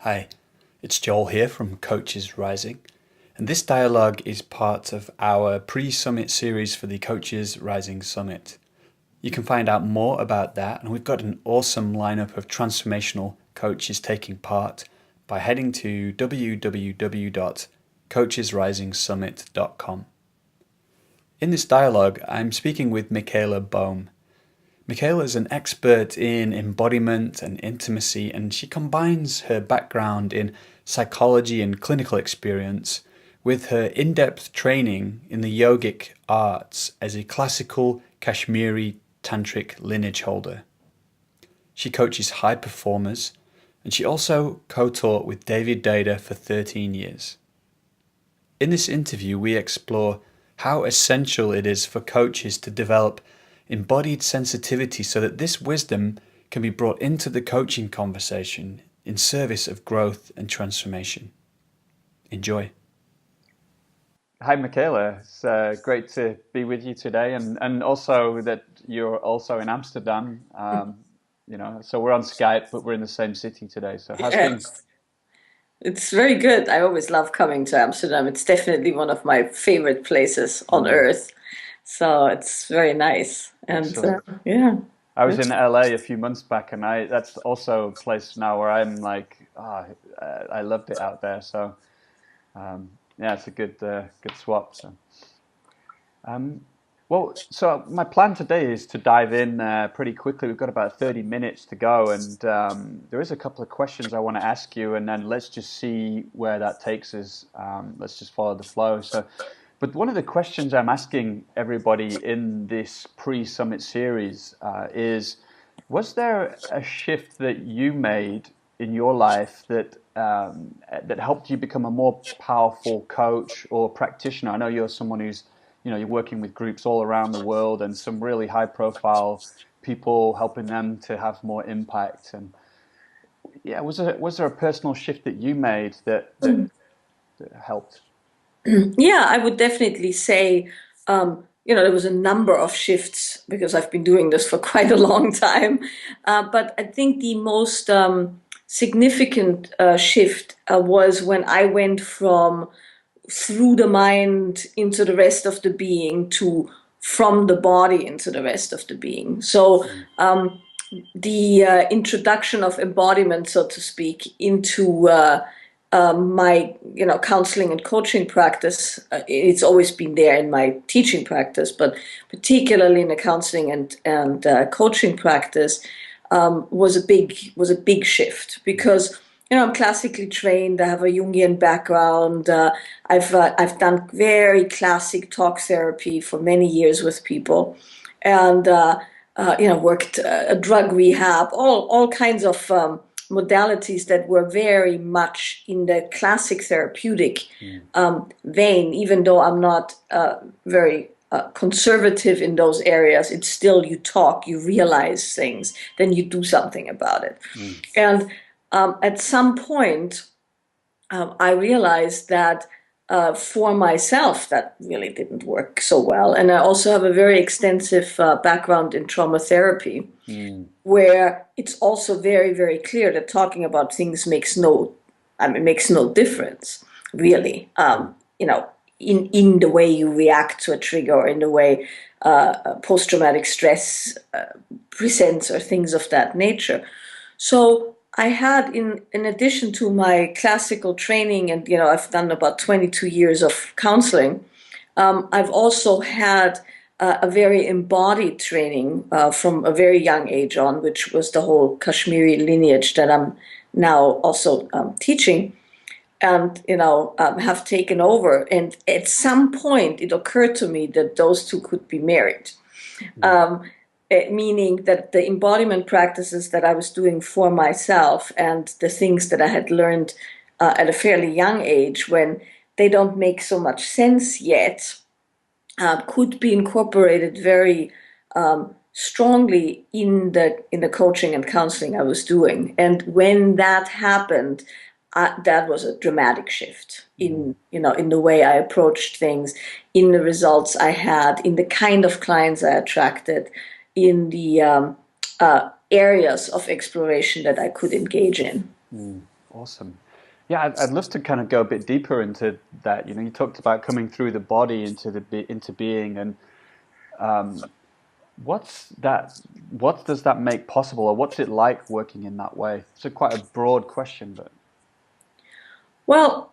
Hi, it's Joel here from Coaches Rising, and this dialogue is part of our pre-summit series for the Coaches Rising Summit. You can find out more about that, and we've got an awesome lineup of transformational coaches taking part by heading to www.coachesrisingsummit.com. In this dialogue, I'm speaking with Michaela Boehm. Michaela is an expert in embodiment and intimacy, and she combines her background in psychology and clinical experience with her in-depth training in the yogic arts as a classical Kashmiri tantric lineage holder. She coaches high performers, and she also co-taught with David Dada for 13 years. In this interview, we explore how essential it is for coaches to develop embodied sensitivity so that this wisdom can be brought into the coaching conversation in service of growth and transformation. Enjoy. Hi, Michaela. It's great to be with you today, and also that you're also in Amsterdam. So we're on Skype, but we're in the same city today. So how's things? Yes, it's very good. I always love coming to Amsterdam. It's definitely one of my favorite places on earth. So it's very nice. And Excellent. yeah, I was in it's, LA a few months back, and that's also a place now where I'm like, I loved it out there. So yeah, it's a good swap. So. Um, so my plan today is to dive in pretty quickly. We've got about 30 minutes to go, and there is a couple of questions I want to ask you, and then let's just see where that takes us. Let's just follow the flow. But one of the questions I'm asking everybody in this pre-summit series is, was there a shift that you made in your life that helped you become a more powerful coach or practitioner? I know you're someone who's, you're working with groups all around the world and some really high profile people, helping them to have more impact. And yeah, was there a personal shift that you made that helped? yeah, I would definitely say, there was a number of shifts because I've been doing this for quite a long time. But I think the most significant shift was when I went from through the mind into the rest of the being to from the body into the rest of the being. So the introduction of embodiment, so to speak, into my counseling and coaching practice. It's always been there in my teaching practice, but particularly in the counseling and coaching practice was a big shift because I'm classically trained. I have a Jungian background. I've done very classic talk therapy for many years with people, and worked drug rehab, all kinds of modalities that were very much in the classic therapeutic vein. Even though I'm not very conservative in those areas, it's still you talk, you realize things, then you do something about it. And at some point, I realized that for myself, that really didn't work so well. And I also have a very extensive background in trauma therapy, where it's also very, very clear that talking about things makes no difference, really. In the way you react to a trigger, or in the way post-traumatic stress presents, or things of that nature. So I had, in addition to my classical training, and I've done about 22 years of counseling. I've also had a very embodied training from a very young age on, which was the whole Kashmiri lineage that I'm now also teaching, and have taken over. And at some point, it occurred to me that those two could be married. Meaning that the embodiment practices that I was doing for myself and the things that I had learned at a fairly young age, when they don't make so much sense yet, could be incorporated very strongly in the coaching and counseling I was doing. And when that happened, that was a dramatic shift in the way I approached things, in the results I had, in the kind of clients I attracted, in the areas of exploration that I could engage in. Awesome. Yeah, I'd love to kind of go a bit deeper into that. You know, you talked about coming through the body into being, and what's that? What does that make possible, or what's it like working in that way? It's a quite a broad question, but Well,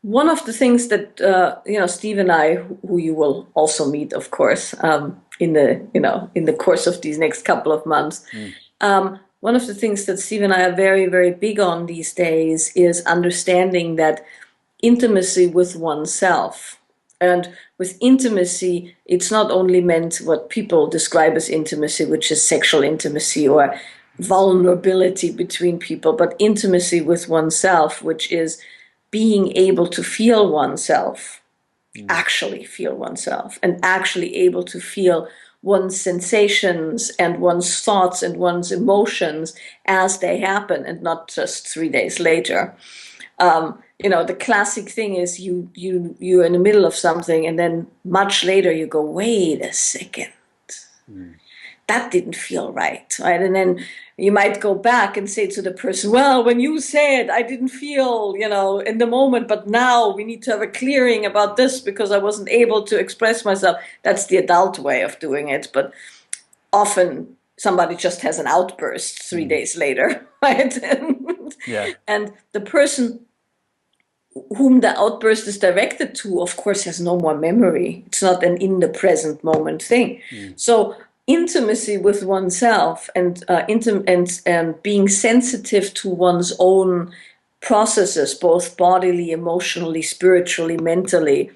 one of the things that Steve and I, who you will also meet, of course, in the course of these next couple of months, mm, one of the things that Steve and I are very, very big on these days is understanding that intimacy with oneself. And with intimacy, it's not only meant what people describe as intimacy, which is sexual intimacy or vulnerability between people, but intimacy with oneself, which is being able to feel oneself, mm, actually feel oneself, and actually able to feel one's sensations and one's thoughts and one's emotions as they happen and not just 3 days later. The classic thing is you're in the middle of something and then much later you go, wait a second, mm, that didn't feel right? And then you might go back and say to the person, well, when you said I didn't feel, in the moment, but now we need to have a clearing about this because I wasn't able to express myself. That's the adult way of doing it. But often somebody just has an outburst three mm. days later, right? Yeah, And the person whom the outburst is directed to, of course, has no more memory. It's not an in the present moment thing. mm, So intimacy with oneself and being sensitive to one's own processes, both bodily, emotionally, spiritually, mentally,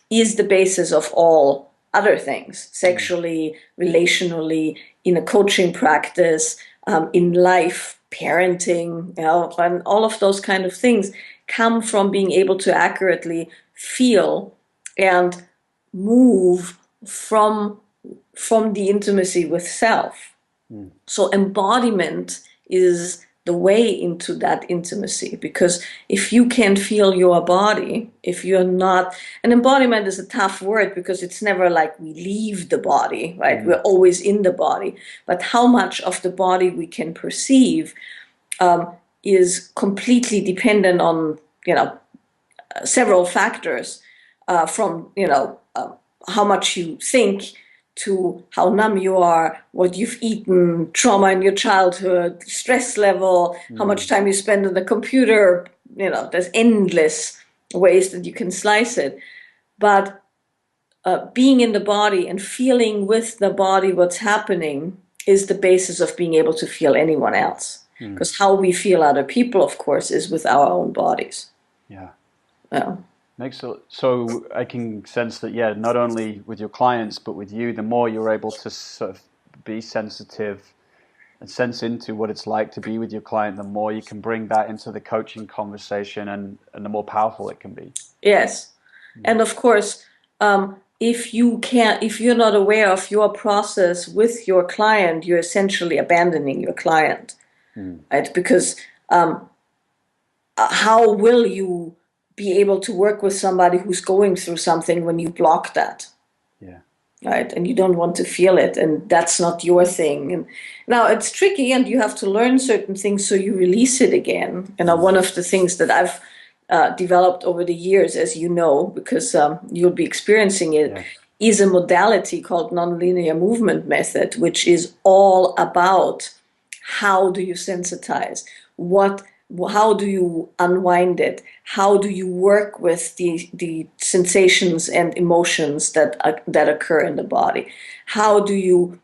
is the basis of all other things, mm, sexually, relationally, in a coaching practice, in life, parenting, and all of those kind of things come from being able to accurately feel and move from the intimacy with self. mm, So embodiment is the way into that intimacy, because if you can't feel your body, if you're not, and embodiment is a tough word because it's never like we leave the body, right? mm, We're always in the body, but how much of the body we can perceive is completely dependent on several factors, from how much you think to how numb you are, what you've eaten, trauma in your childhood, stress level, how much mm. time you spend on the computer. There's endless ways that you can slice it. But being in the body and feeling with the body what's happening is the basis of being able to feel anyone else. Mm. Because how we feel other people, of course, is with our own bodies. Yeah. Yeah. So I can sense that, yeah, not only with your clients, but with you, the more you're able to sort of be sensitive and sense into what it's like to be with your client, the more you can bring that into the coaching conversation and the more powerful it can be. Yes. Mm, And of course, if you're not aware of your process with your client, you're essentially abandoning your client, mm, right? Because how will you be able to work with somebody who's going through something when you block that? yeah. Right? And you don't want to feel it, and that's not your thing. And now it's tricky, and you have to learn certain things so you release it again. And Mm, one of the things that I've developed over the years, as you know, because you'll be experiencing it, yeah. is a modality called nonlinear movement method, which is all about how do you sensitize, what how do you unwind it, how do you work with the sensations and emotions that occur in the body, how do you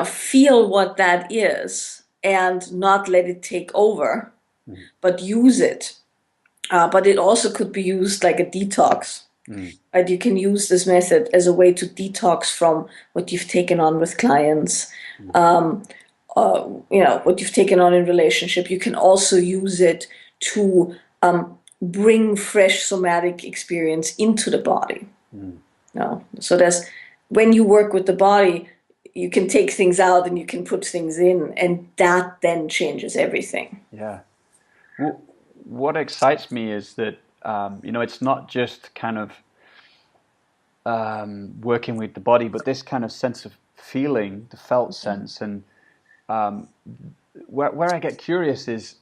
feel what that is and not let it take over, Mm, but use it. But it also could be used like a detox. mm, Right? You can use this method as a way to detox from what you've taken on with clients, mm, what you've taken on in relationship. You can also use it to bring fresh somatic experience into the body. mm. So there's when you work with the body, you can take things out and you can put things in, and that then changes everything. Yeah. Well, what excites me is that, it's not just kind of working with the body, but this kind of sense of feeling, the felt sense, and um, where I get curious is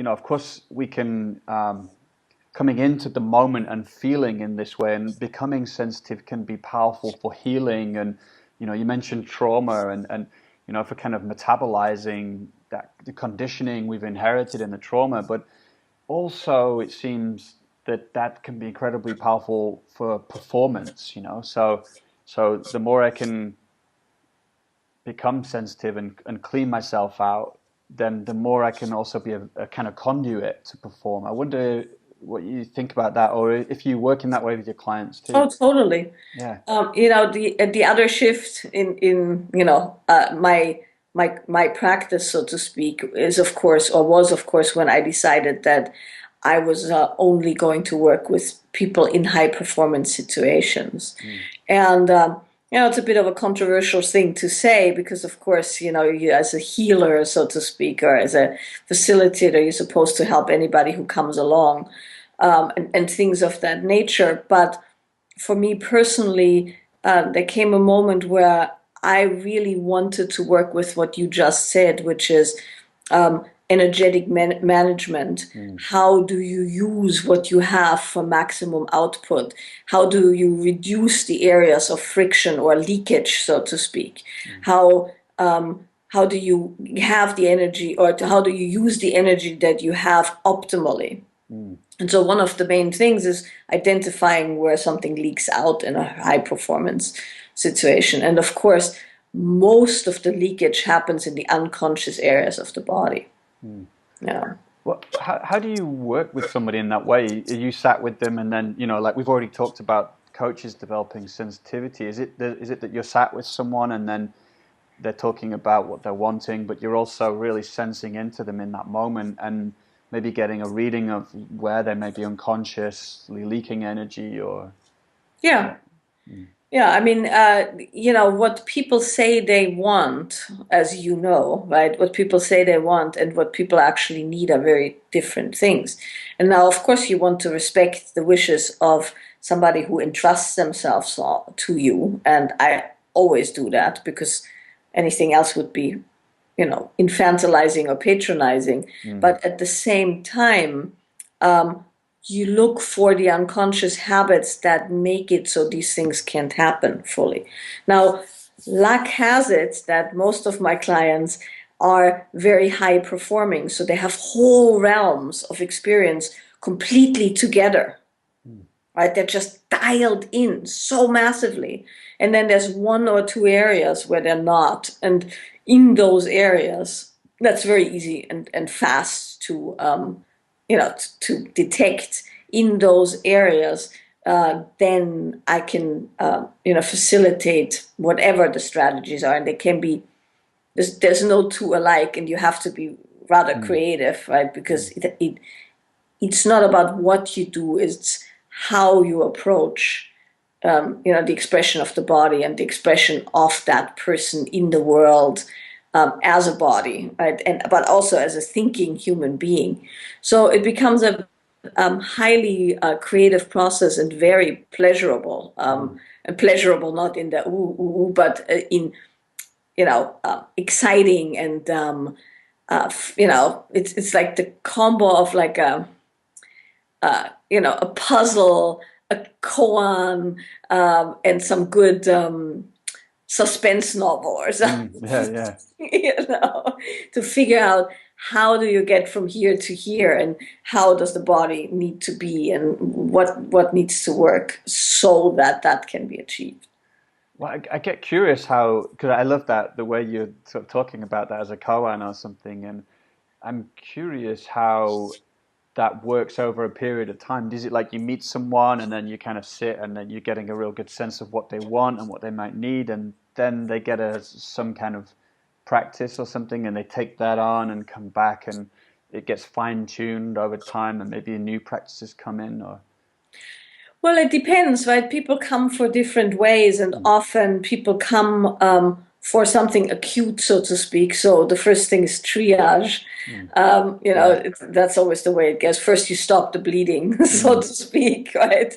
of course we can coming into the moment and feeling in this way and becoming sensitive can be powerful for healing. And you mentioned trauma and for kind of metabolizing that the conditioning we've inherited in the trauma, but also it seems that can be incredibly powerful for performance. So the more I can become sensitive and clean myself out, then the more I can also be a kind of conduit to perform. I wonder what you think about that, or if you work in that way with your clients too. Oh, totally. Yeah. The other shift in my practice, so to speak, is of course, or was of course, when I decided that I was only going to work with people in high performance situations. Mm. And it's a bit of a controversial thing to say because, of course, you, as a healer, so to speak, or as a facilitator, you're supposed to help anybody who comes along, and things of that nature. But for me personally, there came a moment where I really wanted to work with what you just said, which is energetic management. Mm. How do you use what you have for maximum output? How do you reduce the areas of friction or leakage, so to speak? Mm. How do you have the energy, or how do you use the energy that you have optimally? Mm. And so one of the main things is identifying where something leaks out in a high performance situation. And of course, most of the leakage happens in the unconscious areas of the body. Mm. Yeah. Well, how do you work with somebody in that way? You sat with them, and then like we've already talked about coaches developing sensitivity. Is it that you're sat with someone and then they're talking about what they're wanting, but you're also really sensing into them in that moment and maybe getting a reading of where they may be unconsciously leaking energy or Yeah. mm. Yeah, I mean, what people say they want, as you know, right? What people say they want and what people actually need are very different things. And now, of course, you want to respect the wishes of somebody who entrusts themselves to you. And I always do that because anything else would be, infantilizing or patronizing. Mm. But at the same time, um, you look for the unconscious habits that make it so these things can't happen fully. Now, luck has it that most of my clients are very high performing, so they have whole realms of experience completely together, Mm. right? They're just dialed in so massively. And then there's one or two areas where they're not. And in those areas, that's very easy and fast to to detect in those areas. Then I can facilitate whatever the strategies are, and they can be there's no two alike, and you have to be rather Mm. creative, right? Because Mm. it's not about what you do, it's how you approach the expression of the body and the expression of that person in the world, as a body, right? And but also as a thinking human being. So it becomes a highly creative process and very pleasurable. Mm. And pleasurable not in the ooh, ooh, ooh, but in exciting and it's like the combo of like a puzzle, a koan, and some good suspense novel or Mm. something, Yeah, yeah. to figure out how do you get from here to here, and how does the body need to be, and what needs to work so that that can be achieved. Well, I get curious how, because I love that the way you're sort of talking about that as a koan or something, and I'm curious how that works over a period of time. Is it like you meet someone and then you kind of sit and then you're getting a real good sense of what they want and what they might need, and then they get some kind of practice or something and they take that on and come back and it gets fine-tuned over time and maybe new practices come in or Well, it depends, right? People come for different ways, and mm. often people come for something acute, so to speak. So the first thing is triage. Mm. Yeah. That's always the way it goes. First, you stop the bleeding, so Mm. to speak, right?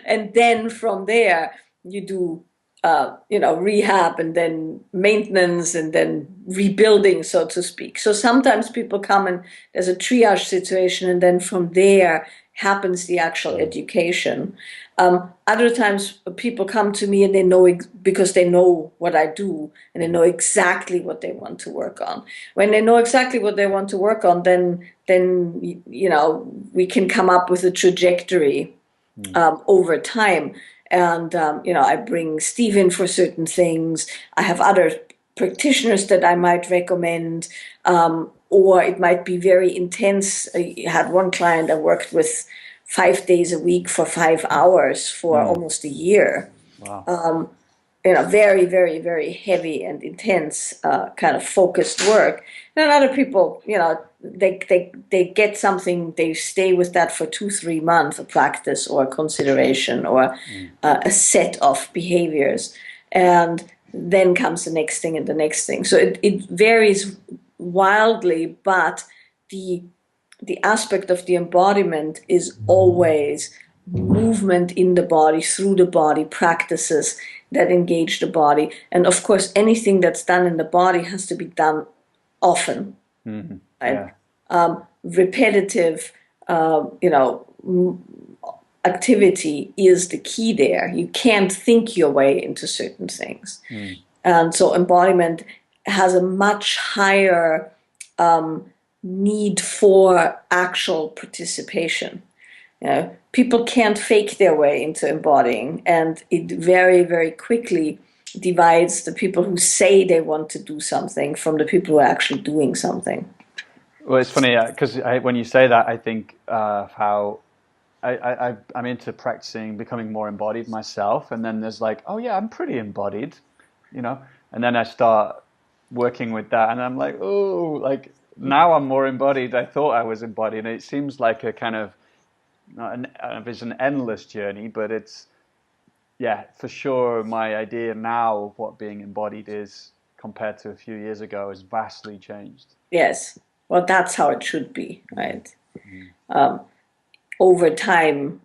And then from there, you do rehab and then maintenance and then rebuilding, so to speak. So sometimes people come and there's a triage situation, and then from there happens the actual education. Other times people come to me and they know because they know what I do and they know exactly what they want to work on. When they know exactly what they want to work on, then we can come up with a trajectory over time. And I bring Steve in for certain things. I have other practitioners that I might recommend, or it might be very intense. I had one client I worked with 5 days a week for 5 hours for almost a year. Wow. Very, very, very heavy and intense kind of focused work. And other people, they get something, they stay with that for 2, 3 months, a practice or a consideration or a set of behaviors. And then comes the next thing and the next thing. So it varies wildly, but the aspect of the embodiment is always movement in the body, through the body, practices that engage the body. And of course, anything that's done in the body has to be done often. Mm-hmm. Right? Yeah. Repetitive, activity is the key there. You can't think your way into certain things. And so embodiment has a much higher need for actual participation. People can't fake their way into embodying, and it very, very quickly divides the people who say they want to do something from the people who are actually doing something. Well, it's funny because when you say that, I think how I'm into practicing becoming more embodied myself, and then there's like, oh yeah, I'm pretty embodied, and then I start working with that, and I'm like, oh, like now I'm more embodied. I thought I was embodied, and it seems like a kind of it's an endless journey, but it's for sure. My idea now of what being embodied is compared to a few years ago has vastly changed. Yes, well, that's how it should be, right? Over time,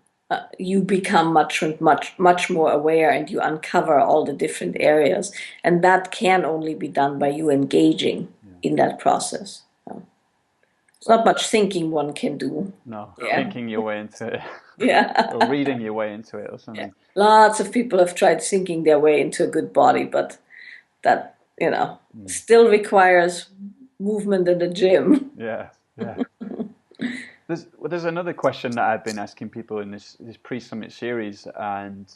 you become much more aware, and you uncover all the different areas, and that can only be done by you engaging in that process. There's not much thinking one can do. No, Yeah. thinking your way into it. Yeah. Or reading your way into it or something. Yeah. Lots of people have tried thinking their way into a good body, but that, still requires movement in the gym. Yeah, yeah. There's another question that I've been asking people in this pre-summit series, and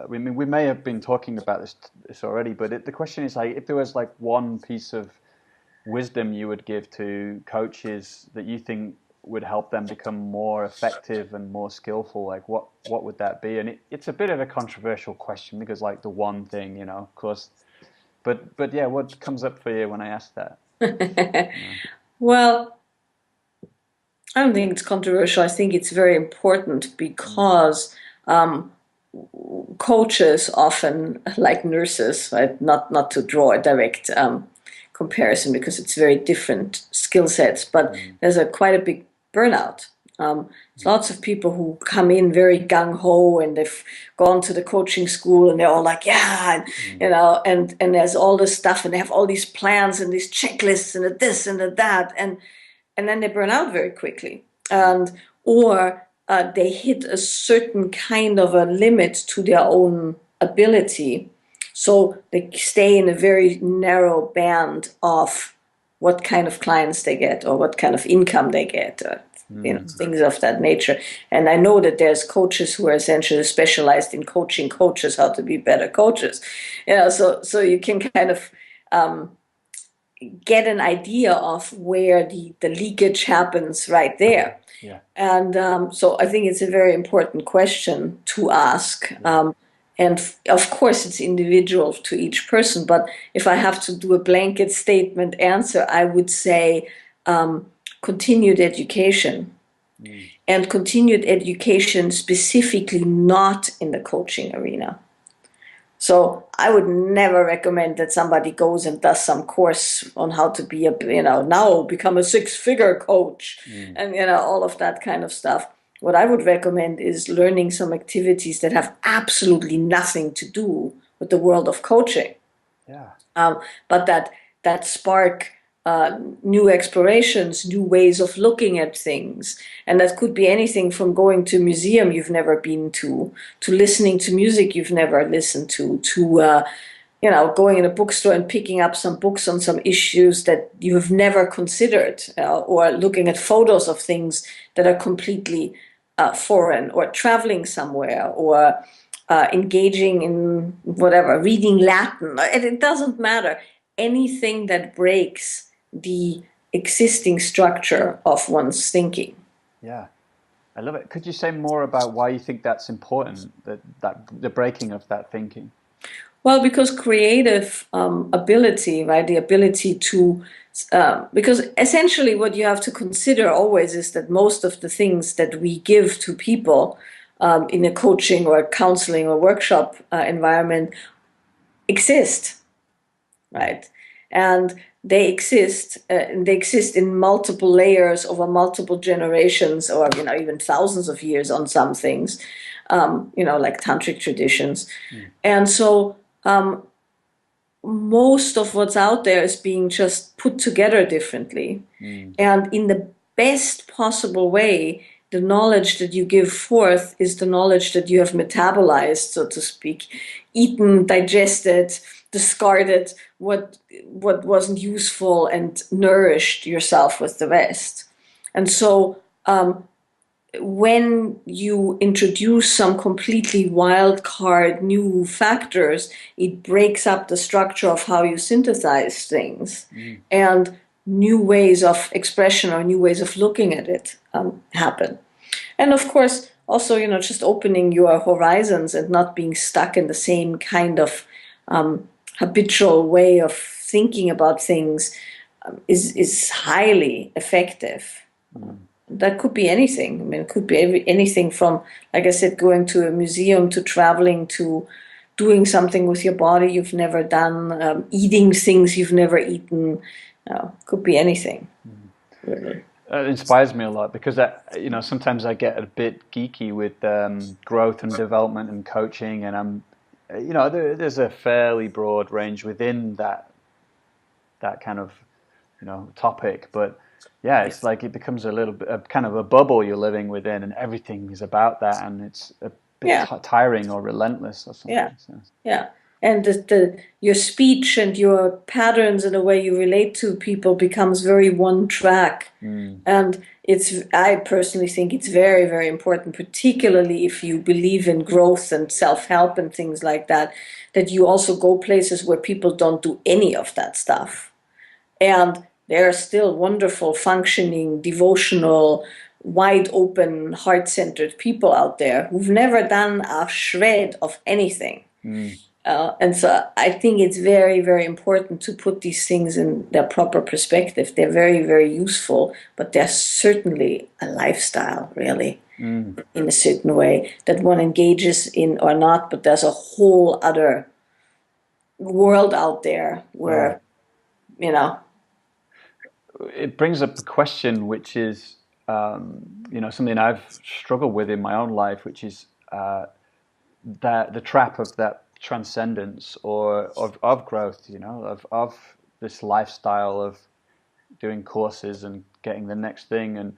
we may have been talking about this already, but the question is like, if there was like one piece of wisdom you would give to coaches that you think would help them become more effective and more skillful, like what would that be? And it's a bit of a controversial question because like the one thing, of course, but yeah, what comes up for you when I ask that? Well, I don't think it's controversial. I think it's very important because coaches often, like nurses, right? Not to draw a direct comparison because it's very different skill sets, but there's quite a big burnout. There's lots of people who come in very gung-ho and they've gone to the coaching school and they're all like, yeah, and there's all this stuff and they have all these plans and these checklists and a this and a that, and then they burn out very quickly, or they hit a certain kind of a limit to their own ability. So they stay in a very narrow band of what kind of clients they get or what kind of income they get, or, things of that nature. And I know that there's coaches who are essentially specialized in coaching coaches how to be better coaches. So you can kind of get an idea of where the leakage happens right there. Yeah. And so I think it's a very important question to ask. And of course, it's individual to each person. But if I have to do a blanket statement answer, I would say continued education. And continued education specifically not in the coaching arena. So I would never recommend that somebody goes and does some course on how to be now become a 6-figure coach and, all of that kind of stuff. What I would recommend is learning some activities that have absolutely nothing to do with the world of coaching. Yeah. But that spark new explorations, new ways of looking at things, and that could be anything from going to a museum you've never been to listening to music you've never listened to going in a bookstore and picking up some books on some issues that you have never considered, or looking at photos of things that are completely foreign, or traveling somewhere, or engaging in whatever, reading Latin. It doesn't matter. Anything that breaks the existing structure of one's thinking. Yeah. I love it. Could you say more about why you think that's important, that the breaking of that thinking? Well, because creative ability, right? The ability to, because essentially what you have to consider always is that most of the things that we give to people in a coaching or counseling or workshop environment exist, right? And they exist in multiple layers over multiple generations, or even thousands of years on some things, like tantric traditions. Mm. And so most of what's out there is being just put together differently. Mm. And in the best possible way, the knowledge that you give forth is the knowledge that you have metabolized, so to speak, eaten, digested, discarded what wasn't useful, and nourished yourself with the rest. And so when you introduce some completely wild card new factors, it breaks up the structure of how you synthesize things, Mm. and new ways of expression or new ways of looking at it happen. And of course, also, just opening your horizons and not being stuck in the same kind of habitual way of thinking about things is highly effective. Mm. That could be anything. I mean, it could be anything from, like I said, going to a museum, to traveling, to doing something with your body you've never done, eating things you've never eaten. Could be anything, Mm. really. It inspires me a lot because sometimes I get a bit geeky with growth and development and coaching, and there's a fairly broad range within that kind of topic, but yeah, it's like it becomes a little bit of kind of a bubble you're living within, and everything is about that, and it's a bit Yeah, tiring or relentless or yeah, something. So. yeah. And your speech and your patterns and the way you relate to people becomes very one track. Mm. And I personally think it's very, very important, particularly if you believe in growth and self-help and things like that, that you also go places where people don't do any of that stuff. And there are still wonderful, functioning, devotional, wide open, heart centered people out there who've never done a shred of anything. Mm. And so I think it's very, very important to put these things in their proper perspective. They're very, very useful, but they're certainly a lifestyle, really, Mm. in a certain way that one engages in or not. But there's a whole other world out there Yeah. where, you know, It brings up a question which is something I've struggled with in my own life, which is that the trap of that transcendence or of growth, of this lifestyle of doing courses and getting the next thing, and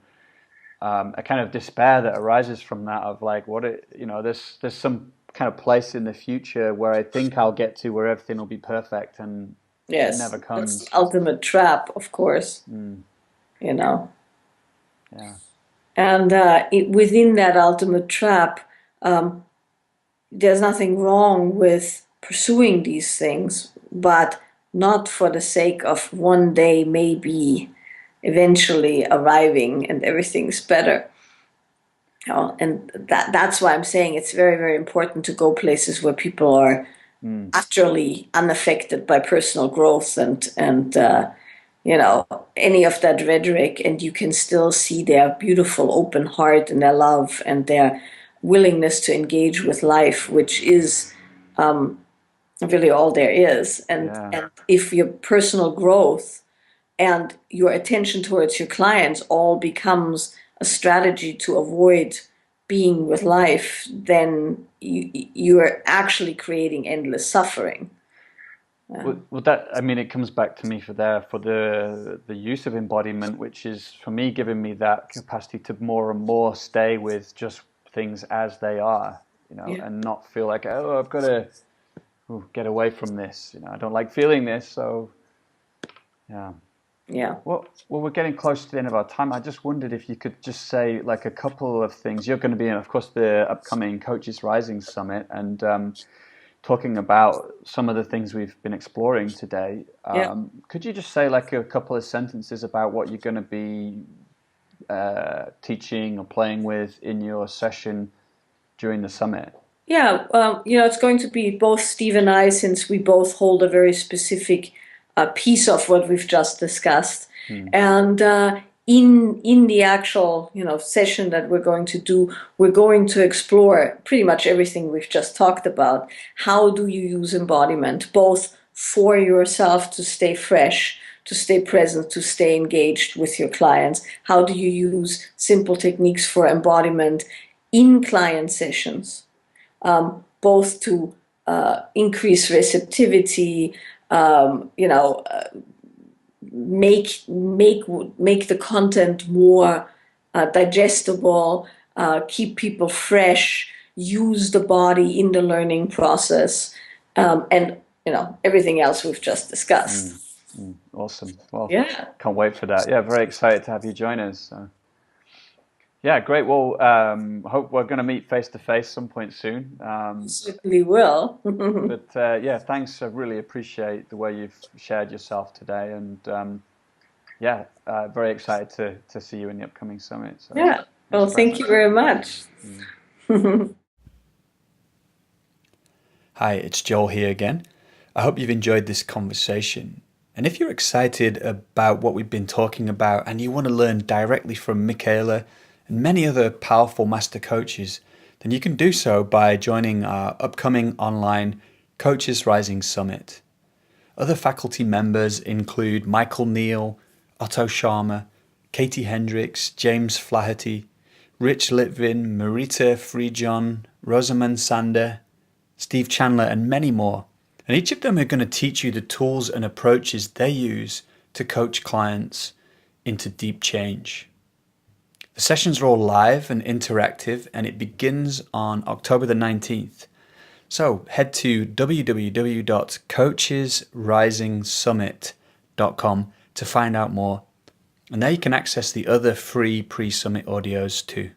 a kind of despair that arises from that of like there's some kind of place in the future where I think I'll get to where everything will be perfect, and it yes, never that's the comes. ultimate trap, of course, Mm. you know. Yeah. And within that ultimate trap, um, there's nothing wrong with pursuing these things, but not for the sake of one day maybe eventually arriving and everything's better. And that's why I'm saying it's very, very important to go places where people are Mm. utterly unaffected by personal growth and any of that rhetoric, and you can still see their beautiful open heart and their love and their willingness to engage with life, which is really all there is. Yeah. And if your personal growth and your attention towards your clients all becomes a strategy to avoid being with life, then you are actually creating endless suffering. Well, that, I mean, it comes back to me for the use of embodiment, which is for me giving me that capacity to more and more stay with just things as they are, Yeah. and not feel like, oh, I've got to get away from this. I don't like feeling this, so yeah. Yeah. Well, we're getting close to the end of our time. I just wondered if you could just say like a couple of things. You're going to be in, of course, the upcoming Coaches Rising Summit, and talking about some of the things we've been exploring today. Yeah. Could you just say like a couple of sentences about what you're going to be teaching or playing with in your session during the summit? Yeah, it's going to be both Steve and I, since we both hold a very specific piece of what we've just discussed. Hmm. And in the actual, session that we're going to do, we're going to explore pretty much everything we've just talked about. How do you use embodiment, both for yourself to stay fresh, to stay present, to stay engaged with your clients? How do you use simple techniques for embodiment in client sessions? Both to increase receptivity, make the content more digestible, keep people fresh, use the body in the learning process, and everything else we've just discussed. Awesome. Well, Yeah, can't wait for that. Yeah, very excited to have you join us. So. Yeah, great. Well, hope we're going to meet face to face some point soon. certainly will. But yeah, thanks. I really appreciate the way you've shared yourself today, and yeah, very excited to see you in the upcoming summit. So Yeah. thanks Well, very thank you much. very much. Hi, it's Joel here again. I hope you've enjoyed this conversation. And if you're excited about what we've been talking about and you want to learn directly from Michaela and many other powerful master coaches, then you can do so by joining our upcoming online Coaches Rising Summit. Other faculty members include Michael Neal, Otto Sharma, Katie Hendricks, James Flaherty, Rich Litvin, Marita Friedjon, Rosamund Sander, Steve Chandler, and many more. And each of them are going to teach you the tools and approaches they use to coach clients into deep change. The sessions are all live and interactive, and it begins on October the 19th. So head to www.coachesrisingsummit.com to find out more. And there you can access the other free pre-summit audios too.